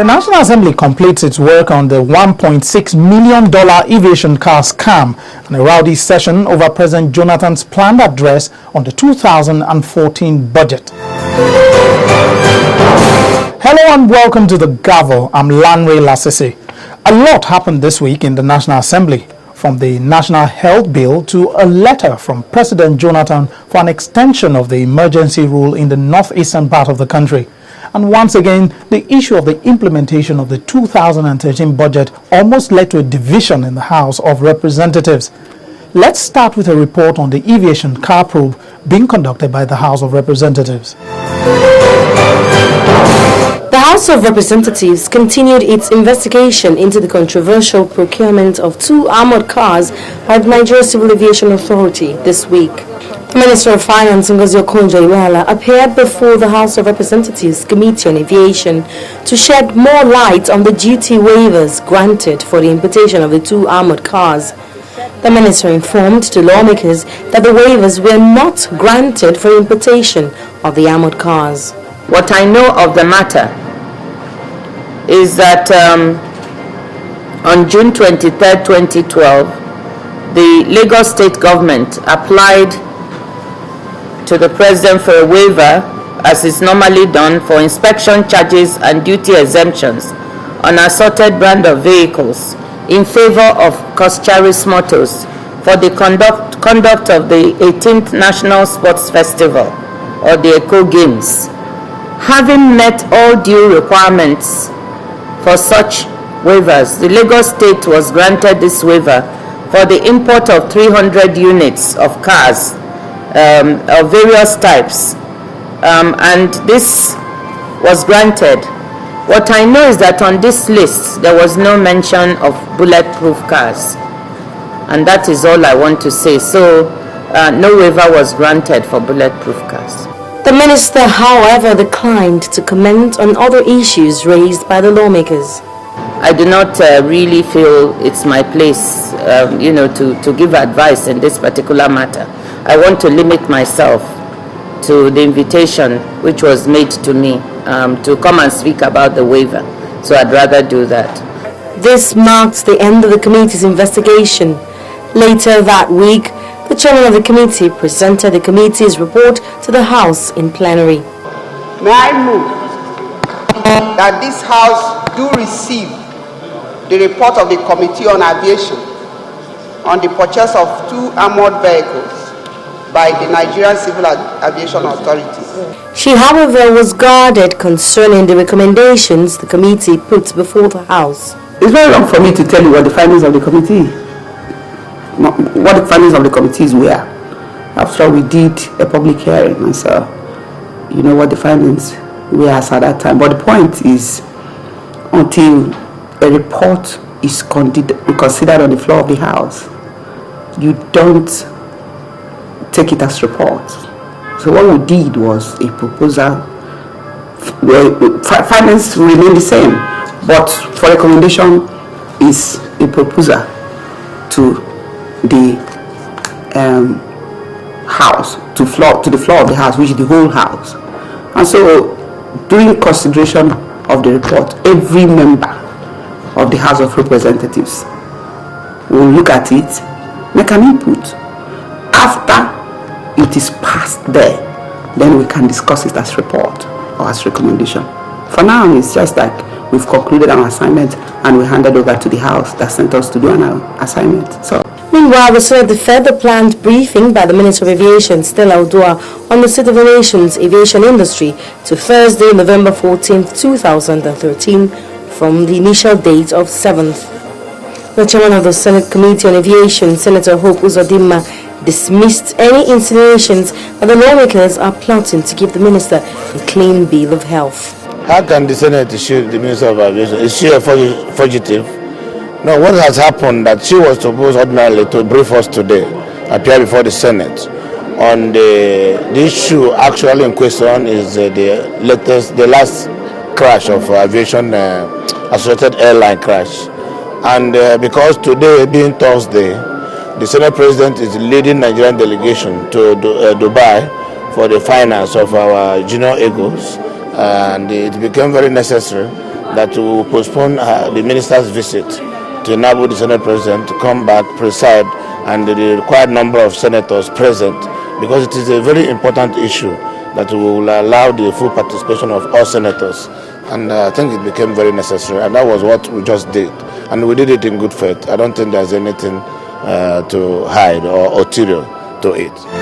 The National Assembly completes its work on the $1.6 million aviation car scam and a rowdy session over President Jonathan's planned address on the 2014 budget. Hello and welcome to the Gavel. I'm Lanre Lasese. A lot happened this week in the National Assembly, from the National Health Bill to a letter from President Jonathan for an extension of the emergency rule in the northeastern part of the country. And once again, the issue of the implementation of the 2013 budget almost led to a division in the House of Representatives. Let's start with a report on the Aviation Car Probe being conducted by the House of Representatives. The House of Representatives continued its investigation into the controversial procurement of 2 armored cars by the Nigeria Civil Aviation Authority this week. The Minister of Finance, Ngozi Okonjo-Iweala, appeared before the House of Representatives Committee on Aviation to shed more light on the duty waivers granted for the importation of the 2 armored cars. The minister informed the lawmakers that the waivers were not granted for importation of the armored cars. What I know of the matter is that on June 23, 2012, the Lagos State government applied to the President for a waiver, as is normally done, for inspection charges and duty exemptions on assorted brand of vehicles in favor of Coscharis Motors for the conduct of the 18th National Sports Festival, or the Eco Games. Having met all due requirements for such waivers, the Lagos State was granted this waiver for the import of 300 units of cars of various types, and this was granted. What I know is that on this list there was no mention of bulletproof cars, and that is all I want to say. So no waiver was granted for bulletproof cars. The minister, however, declined to comment on other issues raised by the lawmakers. I do not really feel it's my place, to give advice in this particular matter. I want to limit myself to the invitation which was made to me to come and speak about the waiver. So I'd rather do that. This marks the end of the committee's investigation. Later that week, the chairman of the committee presented the committee's report to the House in plenary. May I move that this House do receive the report of the Committee on Aviation on the purchase of 2 armored vehicles by the Nigerian Civil Aviation Authority. She, however, was guarded concerning the recommendations the committee put before the House. It's very wrong for me to tell you what the findings of the committee, what the findings of the committees were. After all, we did a public hearing, and so you know what the findings were as at that time. But the point is, until a report is considered on the floor of the House, you don't take it as report. So what we did was a proposal. Findings remain the same, but for recommendation is a proposal to the House, to the floor of the House, which is the whole House. And so, during consideration of the report, every member of the House of Representatives will look at it, make an input. After it is passed there, then we can discuss it as report or as recommendation. For now, it's just like we've concluded our assignment and we handed over to the House that sent us to do an assignment. So. Meanwhile, the Senate deferred the planned briefing by the Minister of Aviation, Stella Odua, on the state of the nation's aviation industry to Thursday, November 14, 2013, from the initial date of 7th. The chairman of the Senate Committee on Aviation, Senator Hope Uzodimma, dismissed any insinuations that the lawmakers are plotting to give the minister a clean bill of health. How can the Senate issue the Minister of Aviation? Is she a fugitive? No, what has happened that she was supposed ordinarily to brief us today, appear before the Senate on the issue actually in question is the last crash of aviation associated airline crash. And because today being Thursday, the Senate President is leading Nigerian delegation to Dubai for the finance of our junior egos, and it became very necessary that we will postpone the minister's visit to enable the Senate President to come back, preside, and the required number of senators present, because it is a very important issue that will allow the full participation of all senators. And I think it became very necessary, and that was what we just did. And we did it in good faith. I don't think there's anything to hide or ulterior to it.